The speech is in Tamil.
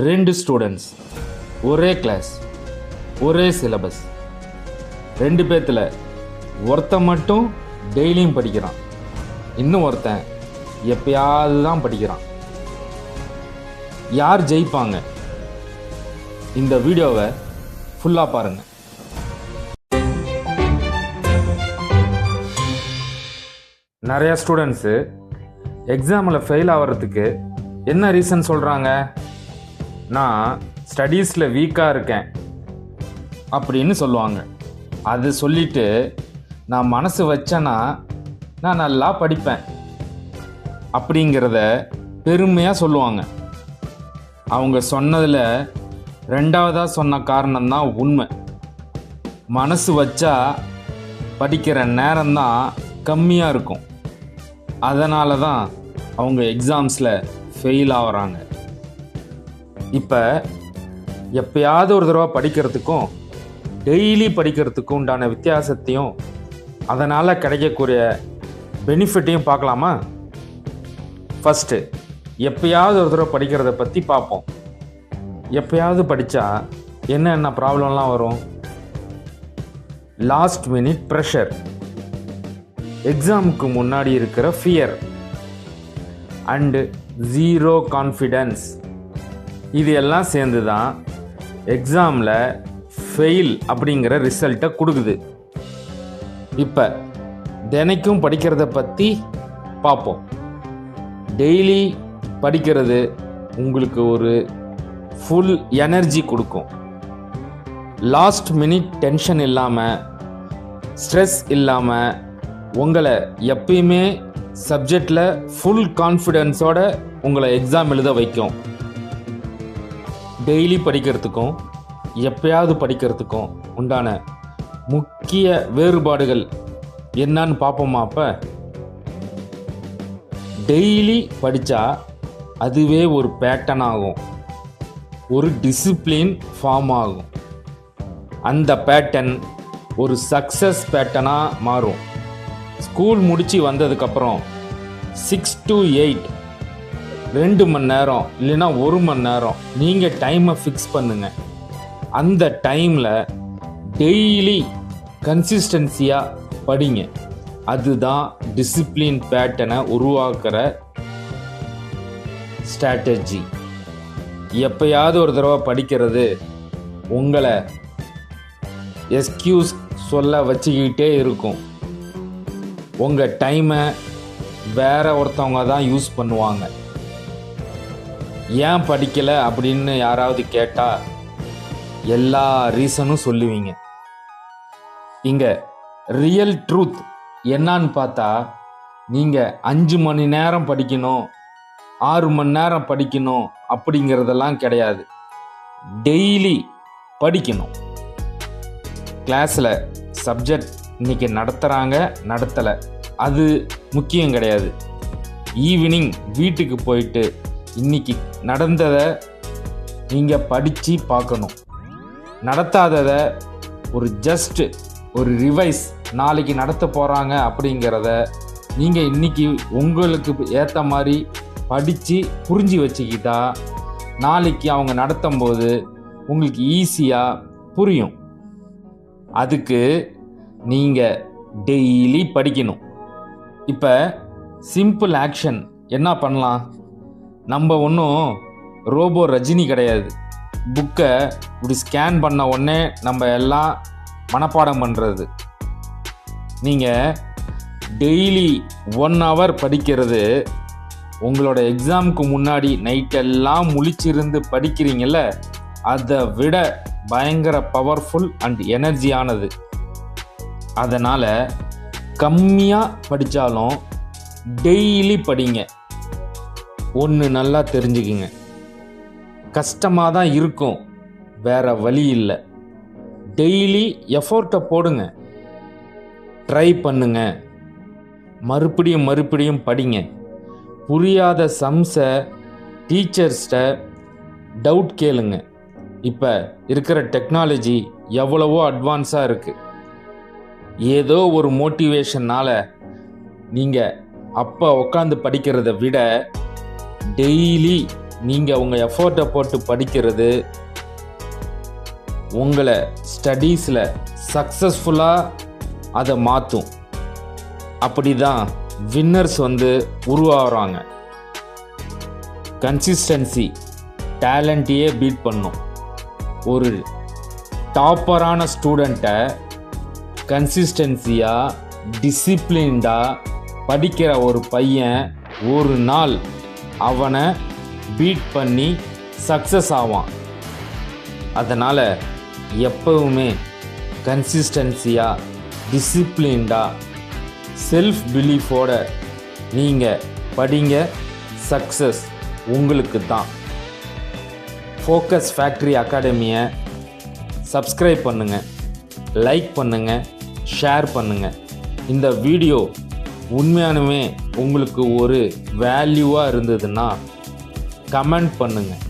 ரெண்டு ஸ்டூடெண்ட்ஸ், ஒரே கிளாஸ், ஒரே சிலபஸ். ரெண்டு பேர்த்தில் ஒருத்தன் மட்டும் டெய்லியும் படிக்கிறான், இன்னும் ஒருத்தன் எப்பயாவது தான் படிக்கிறான். யார் ஜெயிப்பாங்க? இந்த வீடியோவை ஃபுல்லாக பாருங்கள். நிறையா ஸ்டூடெண்ட்ஸு எக்ஸாமில் ஃபெயில் ஆகிறதுக்கு என்ன ரீசன் சொல்கிறாங்க? நான் ஸ்டடீஸில் வீக்காக இருக்கேன் அப்படின்னு சொல்லுவாங்க. அது சொல்லிவிட்டு நான் மனசு வச்சேன்னா நான் நல்லா படிப்பேன் அப்படிங்கிறத பெருமையாக சொல்லுவாங்க. அவங்க சொன்னதில் ரெண்டாவதாக சொன்ன காரணம்தான் உண்மை. மனசு வச்சா படிக்கிற நேரம்தான் கம்மியாக இருக்கும். அதனால தான் அவங்க எக்ஸாம்ஸில் ஃபெயில் ஆகிறாங்க. இப்போ எப்பயாவது ஒரு தடவை படிக்கிறதுக்கும் டெய்லி படிக்கிறதுக்கும் உண்டான வித்தியாசத்தையும் அதனால் கிடைக்கக்கூடிய பெனிஃபிட்டையும் பார்க்கலாமா? ஃபஸ்ட்டு எப்பயாவது ஒரு தடவை படிக்கிறத பற்றி பார்ப்போம். எப்பயாவது படித்தா என்னென்ன ப்ராப்ளம்லாம் வரும்? லாஸ்ட் மினிட் ப்ரெஷர், எக்ஸாமுக்கு முன்னாடி இருக்கிற ஃபியர் அண்டு ஜீரோ கான்ஃபிடென்ஸ், இது எல்லாம் சேர்ந்து தான் எக்ஸாமில் ஃபெயில் அப்படிங்கிற ரிசல்ட்டை கொடுக்குது. இப்போ தினைக்கும் படிக்கிறத பற்றி பார்ப்போம். டெய்லி படிக்கிறது உங்களுக்கு ஒரு ஃபுல் எனர்ஜி கொடுக்கும். லாஸ்ட் மினிட் டென்ஷன் இல்லாமல், ஸ்ட்ரெஸ் இல்லாமல் உங்களை எப்பயுமே சப்ஜெக்டில் ஃபுல் கான்ஃபிடென்ஸோட உங்களை எக்ஸாம் எழுத வைக்கும். டெய்லி படிக்கிறதுக்கும் எப்பயாவது படிக்கிறதுக்கும் உண்டான முக்கிய வேறுபாடுகள் என்னன்னு பார்ப்போமா? அப்போ டெய்லி படித்தா அதுவே ஒரு பேட்டர்ன் ஆகும், ஒரு டிசிப்ளின் ஃபார்ம் ஆகும். அந்த பேட்டர்ன் ஒரு சக்ஸஸ் பேட்டர்னாக மாறும். ஸ்கூல் முடித்து வந்ததுக்கப்புறம் 6 to 8 2 மணி நேரம் இல்லைன்னா 1 மணி நேரம் நீங்கள் டைமை ஃபிக்ஸ் பண்ணுங்கள். அந்த டைமில் டெய்லி கன்சிஸ்டன்சியாக படிங்க. அதுதான் டிசிப்ளின் பேட்டர்னை உருவாக்குற ஸ்ட்ராட்டஜி. எப்பயாவது ஒரு தடவை படிக்கிறது உங்களை எக்ஸ்கியூஸ் சொல்ல வச்சுக்கிட்டே இருக்கும். உங்கள் டைமை வேற ஒருத்தவங்க தான் யூஸ் பண்ணுவாங்க. ஏன் படிக்கலை அப்படின்னு யாராவது கேட்டால் எல்லா ரீசனும் சொல்லுவீங்க. இங்கே ரியல் ட்ரூத் என்னான்னு பார்த்தா, நீங்கள் 5 மணி நேரம் படிக்கணும், 6 மணி நேரம் படிக்கணும் அப்படிங்கிறதெல்லாம் கிடையாது. டெய்லி படிக்கணும். கிளாஸில் சப்ஜெக்ட் இன்னைக்கு நடத்துகிறாங்க, நடத்தலை, அது முக்கியம் கிடையாது. ஈவினிங் வீட்டுக்கு போயிட்டு இன்னைக்கு நடந்ததை நீங்கள் படித்து பார்க்கணும். நடத்தாததை ஒரு ரிவைஸ், நாளைக்கு நடத்த போகிறாங்க அப்படிங்கிறத நீங்கள் இன்னைக்கு உங்களுக்கு ஏற்ற மாதிரி படித்து புரிஞ்சு வச்சுக்கிட்டா நாளைக்கு அவங்க நடத்தும் போது உங்களுக்கு ஈஸியாக புரியும். அதுக்கு நீங்கள் டெய்லி படிக்கணும். இப்போ சிம்பிள் ஆக்ஷன் என்ன பண்ணலாம்? நம்ம ஒன்றும் ரோபோ ரஜினி கிடையாது. புக்கை இப்படி ஸ்கேன் பண்ண உடனே நம்ம எல்லாம் மனப்பாடம் பண்ணுறது. நீங்கள் டெய்லி 1 hour படிக்கிறது உங்களோட எக்ஸாமுக்கு முன்னாடி நைட்டெல்லாம் முழிச்சிருந்து படிக்கிறீங்கள, அதை விட பயங்கர பவர்ஃபுல் அண்ட் எனர்ஜியானது. அதனால் கம்மியாக படித்தாலும் டெய்லி படிங்க. ஒன்று நல்லா தெரிஞ்சுக்குங்க, கஷ்டமாக தான் இருக்கும், வேற வழி இல்லை. டெய்லி எஃபோர்ட்டை போடுங்க, ட்ரை பண்ணுங்க, மறுபடியும் படிங்க. புரியாத சம்ஸை டீச்சர்ஸ்கிட்ட டவுட் கேளுங்க. இப்போ இருக்கிற டெக்னாலஜி எவ்வளவோ அட்வான்ஸாக இருக்குது. ஏதோ ஒரு மோட்டிவேஷனால் நீங்கள் அப்போ உட்காந்து படிக்கிறத விட டெய்லி நீங்கள் உங்கள் எஃபோர்ட்டை போட்டு படிக்கிறது உங்களை ஸ்டடீஸில் சக்ஸஸ்ஃபுல்லாக அதை மாற்றும். அப்படி தான் வின்னர்ஸ் உருவாகிறாங்க. கன்சிஸ்டன்சி டேலண்ட்டையே பீட் பண்ணும். ஒரு டாப்பரான ஸ்டூடெண்ட்டை கன்சிஸ்டன்சியாக டிசிப்ளின்டாக படிக்கிற ஒரு பையன் ஒரு நாள் அவனை பீட் பண்ணி சக்ஸஸ் ஆவான். அதனால் எப்பவுமே கன்சிஸ்டன்சியாக டிசிப்ளின்டாக செல்ஃப் பிலீஃபோட நீங்கள் படிங்க. சக்ஸஸ் உங்களுக்கு தான். ஃபோக்கஸ் ஃபேக்ட்ரி அகாடமியை சப்ஸ்கிரைப் பண்ணுங்கள், லைக் பண்ணுங்கள், ஷேர் பண்ணுங்கள். இந்த வீடியோ உண்மையானுமே உங்களுக்கு ஒரு வேல்யூவாக இருந்ததுன்னா கமெண்ட் பண்ணுங்கள்.